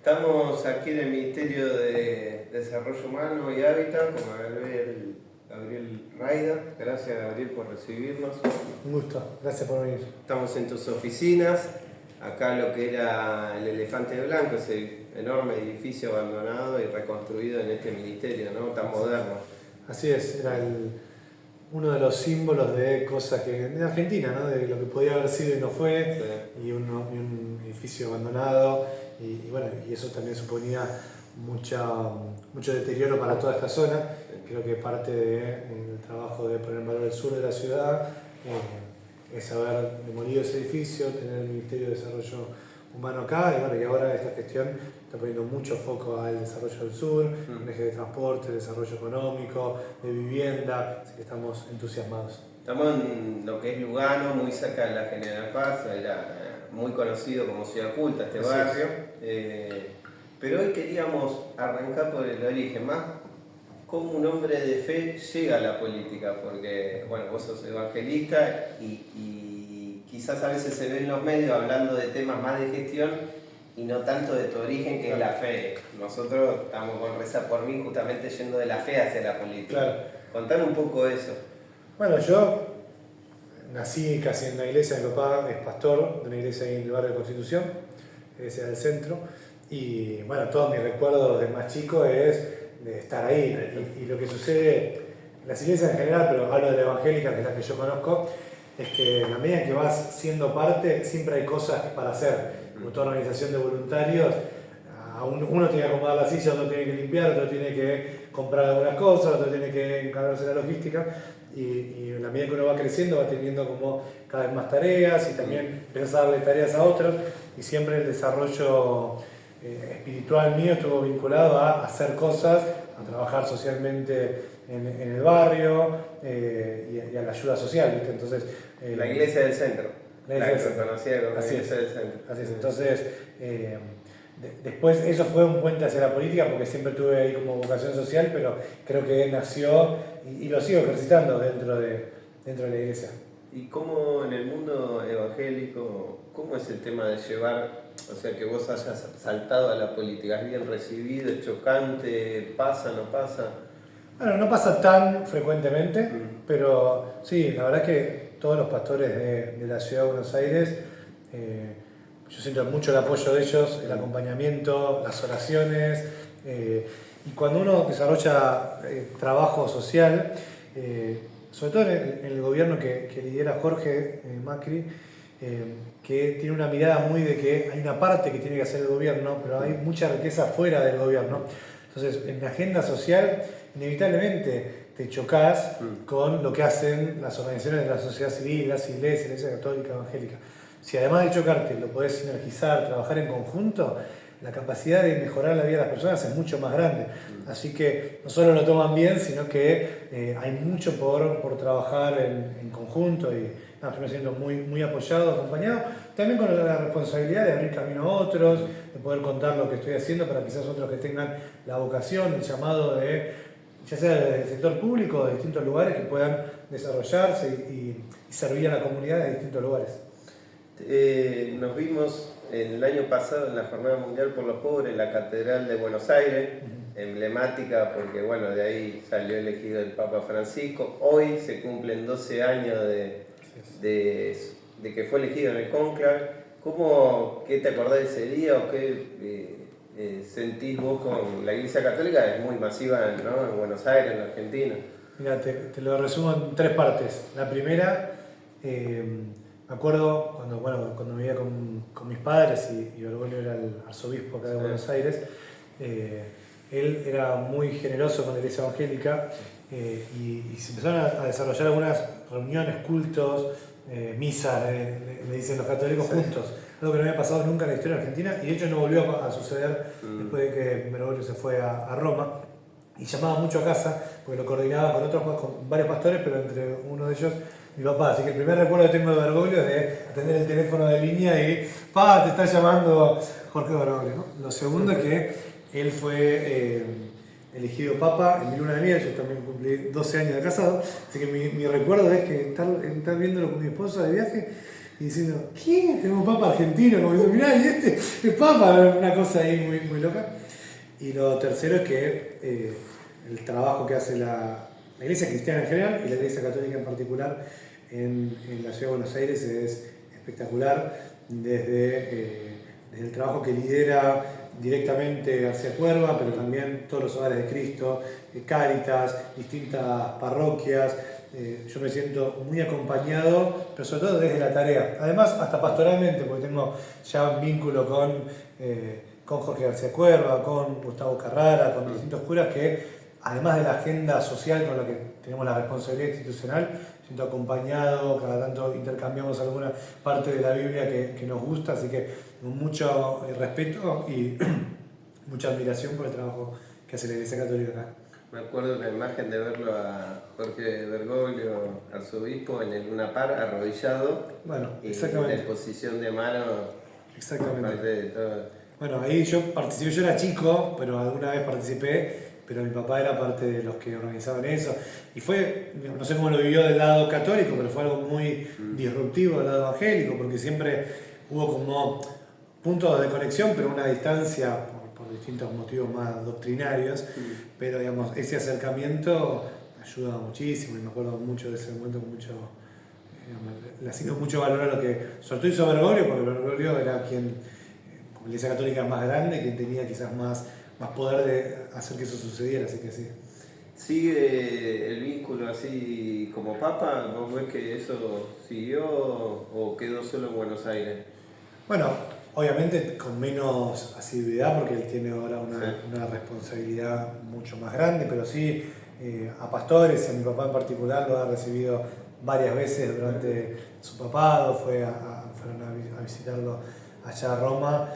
Estamos aquí en el Ministerio de Desarrollo Humano y Hábitat con Gabriel Raida. Gracias, Gabriel, por recibirnos. Un gusto, gracias por venir. Estamos en tus oficinas, acá lo que era el Elefante Blanco, ese enorme edificio abandonado y reconstruido en este ministerio, ¿no? Tan moderno. Así es, era uno de los símbolos de cosas que en Argentina, ¿no? De lo que podía haber sido y no fue, sí. y un edificio abandonado, y bueno, y eso también suponía mucho deterioro para toda esta zona. Creo que parte del trabajo de poner en valor el sur de la ciudad es haber demolido ese edificio, tener el Ministerio de Desarrollo Humano acá, y bueno, y ahora esta gestión está poniendo mucho foco al desarrollo del sur, un eje de transporte, desarrollo económico, de vivienda, así que estamos entusiasmados. Estamos en lo que es Lugano, muy cerca de la General Paz, era muy conocido como Ciudad Culta este barrio, pero hoy queríamos arrancar por el origen, más cómo un hombre de fe llega a la política, porque bueno, vos sos evangelista y quizás a veces se ve en los medios hablando de temas más de gestión y no tanto de tu origen, que es la fe. Nosotros estamos con Reza por Mí justamente yendo de la fe hacia la política. Claro. Contar un poco eso. Bueno, yo nací casi en una iglesia, mi papá es pastor de una iglesia ahí en el barrio de Constitución, iglesia del centro, y bueno, todos mis recuerdos de más chico es de estar ahí. Y lo que sucede en las iglesias en general, pero hablo de la evangélica, que es la que yo conozco, es que en la medida que vas siendo parte, siempre hay cosas para hacer. Como toda organización de voluntarios, uno tiene que acomodar la silla, otro tiene que limpiar, otro tiene que comprar algunas cosas, otro tiene que encargarse de la logística, y en la medida que uno va creciendo va teniendo como cada vez más tareas y también empiezas a darle tareas a otros, y siempre el desarrollo espiritual mío estuvo vinculado a hacer cosas, a trabajar socialmente en el barrio y a la ayuda social, ¿viste? Entonces, la iglesia del centro. La iglesia conocida como la iglesia del centro. Así es. Entonces, después eso fue un puente hacia la política porque siempre tuve ahí como vocación social, pero creo que nació y lo sigo ejercitando dentro de la iglesia. ¿Y cómo en el mundo evangélico, cómo es el tema de llevar, o sea, que vos hayas saltado a la política? ¿Es bien recibido, es chocante, pasa, no pasa? Bueno, no pasa tan frecuentemente, pero sí, la verdad que todos los pastores de la ciudad de Buenos Aires, yo siento mucho el apoyo de ellos, el acompañamiento, las oraciones, y cuando uno desarrolla trabajo social, sobre todo en el gobierno que lidera Jorge Macri, que tiene una mirada muy de que hay una parte que tiene que hacer el gobierno, pero hay mucha riqueza fuera del gobierno. Entonces, en la agenda social, inevitablemente te chocás con lo que hacen las organizaciones de la sociedad civil, las iglesias, la iglesia católica, evangélica. Si además de chocarte lo podés sinergizar, trabajar en conjunto, la capacidad de mejorar la vida de las personas es mucho más grande. Así que no solo lo toman bien, sino que hay mucho por trabajar en conjunto, y yo me siento muy apoyado, acompañado, también con la responsabilidad de abrir camino a otros, de poder contar lo que estoy haciendo para quizás otros que tengan la vocación, el llamado de, ya sea del sector público o de distintos lugares, que puedan desarrollarse y servir a la comunidad de distintos lugares. Nos vimos el año pasado en la Jornada Mundial por los Pobres en la Catedral de Buenos Aires, emblemática porque bueno, de ahí salió elegido el Papa Francisco. Hoy se cumplen 12 años de que fue elegido en el cónclave. ¿Qué te acordás de ese día o qué sentís vos con la Iglesia Católica? Es muy masiva, ¿no? En Buenos Aires, en Argentina. Mira, te lo resumo en 3 partes. La primera, me acuerdo cuando vivía con mis padres y Bergoglio era el arzobispo acá de Buenos Aires, él era muy generoso con la iglesia evangélica, y se empezaron a desarrollar algunas reuniones, cultos, misas, le dicen los católicos, juntos. Algo que no había pasado nunca en la historia argentina, y de hecho no volvió a suceder después de que Bergoglio se fue a Roma, y llamaba mucho a casa porque lo coordinaba con varios pastores, pero entre uno de ellos mi papá. Así que el primer recuerdo que tengo de Bergoglio es de atender el teléfono de línea y ¡pa! Te está llamando Jorge Bergoglio, ¿no? Lo segundo es que él fue elegido papa en mi luna de miel. Yo también cumplí 12 años de casado, así que mi recuerdo es que estar viéndolo con mi esposa de viaje, y diciendo, ¿qué? Tenemos papa argentino, como diciendo, mirá, y este es papa, una cosa ahí muy, muy loca. Y lo tercero es que el trabajo que hace la Iglesia Cristiana en general y la Iglesia Católica en particular en la Ciudad de Buenos Aires es espectacular, desde el trabajo que lidera directamente García Cuerva, pero también todos los hogares de Cristo, Cáritas, distintas parroquias. Yo me siento muy acompañado, pero sobre todo desde la tarea. Además, hasta pastoralmente, porque tengo ya un vínculo con Jorge García Cuerva, con Gustavo Carrara, con distintos curas que, además de la agenda social con la que tenemos la responsabilidad institucional, siento acompañado, cada tanto intercambiamos alguna parte de la Biblia que nos gusta, así que con mucho respeto y mucha admiración por el trabajo que hace la Iglesia Católica acá. Me acuerdo la imagen de verlo a Jorge Bergoglio, arzobispo, en el Luna Park, arrodillado. Bueno, y exactamente. en exposición de mano. Exactamente. Parte de todo. Bueno, ahí yo participé, yo era chico, pero alguna vez participé, pero mi papá era parte de los que organizaban eso. Y fue, no sé cómo lo vivió del lado católico, pero fue algo muy disruptivo del lado evangélico, porque siempre hubo como puntos de conexión, pero una distancia por distintos motivos más doctrinarios. Pero digamos, ese acercamiento ayuda muchísimo y me acuerdo mucho de ese momento con mucho, digamos, le asigno mucho valor a lo que, sobre todo hizo Bergoglio, porque Bergoglio era quien, como la Iglesia Católica más grande, quien tenía quizás más poder de hacer que eso sucediera, así que sí. ¿Sigue el vínculo así como papa? ¿Vos ves que eso siguió o quedó solo en Buenos Aires? Bueno, obviamente con menos asiduidad porque él tiene ahora una responsabilidad mucho más grande, pero sí a pastores y a mi papá en particular lo ha recibido varias veces durante su papado, fueron a visitarlo allá a Roma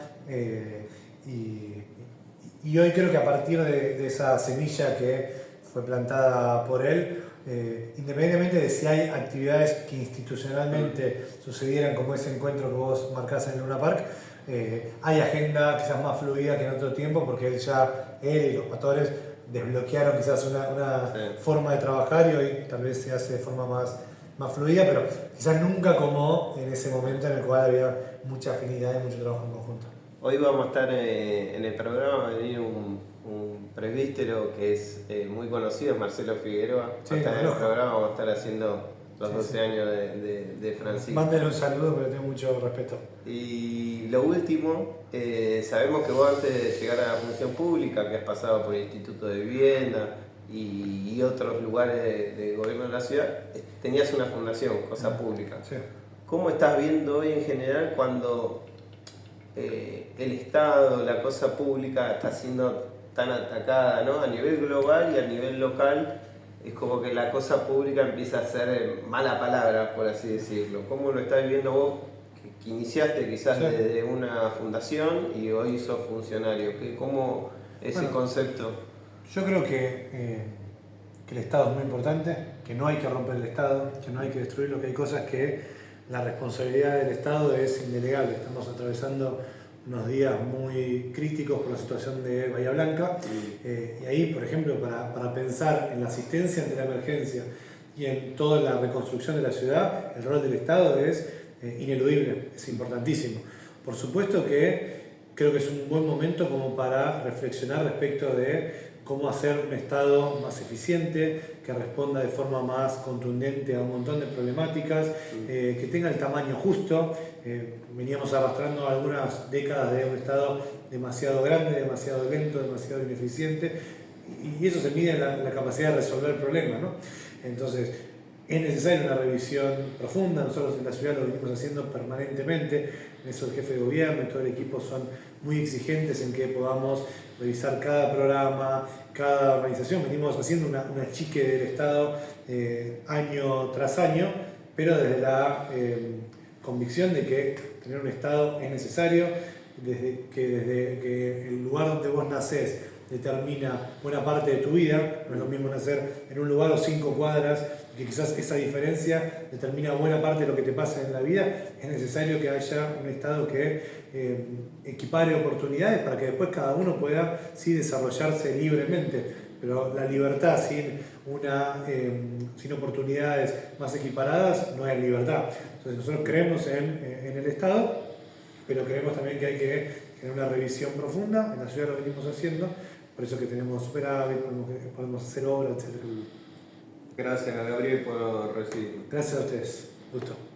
y hoy creo que a partir de esa semilla que fue plantada por él, independientemente de si hay actividades que institucionalmente sucedieran como ese encuentro que vos marcás en Luna Park, hay agenda quizás más fluida que en otro tiempo porque él y los pastores desbloquearon quizás una forma de trabajar y hoy tal vez se hace de forma más fluida, pero quizás nunca como en ese momento en el cual había mucha afinidad y mucho trabajo en conjunto. Hoy vamos a estar en el programa, va a venir un presbítero que es muy conocido, Marcelo Figueroa. Sí, va a estar en el programa, vamos a estar haciendo los 12 años de Francisco. Mándenle un saludo, pero tengo mucho respeto. Y lo último, sabemos que vos antes de llegar a la función pública, que has pasado por el Instituto de Vivienda y otros lugares de gobierno de la ciudad, tenías una fundación, Cosa Pública. Sí. ¿Cómo estás viendo hoy en general cuando el Estado, la cosa pública está siendo tan atacada, ¿no? A nivel global y a nivel local? Es como que la cosa pública empieza a ser mala palabra, por así decirlo. ¿Cómo lo estás viendo vos, que iniciaste quizás desde una fundación y hoy sos funcionario? ¿Cómo ese concepto? Yo creo que el Estado es muy importante, que no hay que romper el Estado, que no hay que destruirlo, que hay cosas que la responsabilidad del Estado es indelegable. Estamos atravesando unos días muy críticos por la situación de Bahía Blanca y ahí, por ejemplo, para pensar en la asistencia ante la emergencia y en toda la reconstrucción de la ciudad, el rol del Estado es ineludible, es importantísimo. Por supuesto que creo que es un buen momento como para reflexionar respecto de cómo hacer un Estado más eficiente, que responda de forma más contundente a un montón de problemáticas, que tenga el tamaño justo. Veníamos arrastrando algunas décadas de un Estado demasiado grande, demasiado lento, demasiado ineficiente, y eso se mide en la capacidad de resolver problemas, ¿no? Entonces, es necesaria una revisión profunda. Nosotros en la ciudad lo venimos haciendo permanentemente. En eso el jefe de gobierno y todo el equipo son muy exigentes en que podamos revisar cada programa, cada organización. Venimos haciendo una chique del Estado año tras año, pero desde la convicción de que tener un Estado es necesario, desde que el lugar donde vos nacés determina buena parte de tu vida. No es lo mismo nacer en un lugar o 5 cuadras, que quizás esa diferencia determina buena parte de lo que te pasa en la vida. Es necesario que haya un Estado que equipare oportunidades para que después cada uno pueda sí desarrollarse libremente, pero la libertad sin oportunidades más equiparadas no es libertad. Entonces nosotros creemos en el Estado, pero creemos también que hay que tener una revisión profunda. En la ciudad lo venimos haciendo, por eso que tenemos superávit, podemos hacer obras, etc. Gracias a Gabriel por recibirme. Gracias a ustedes. Gusto.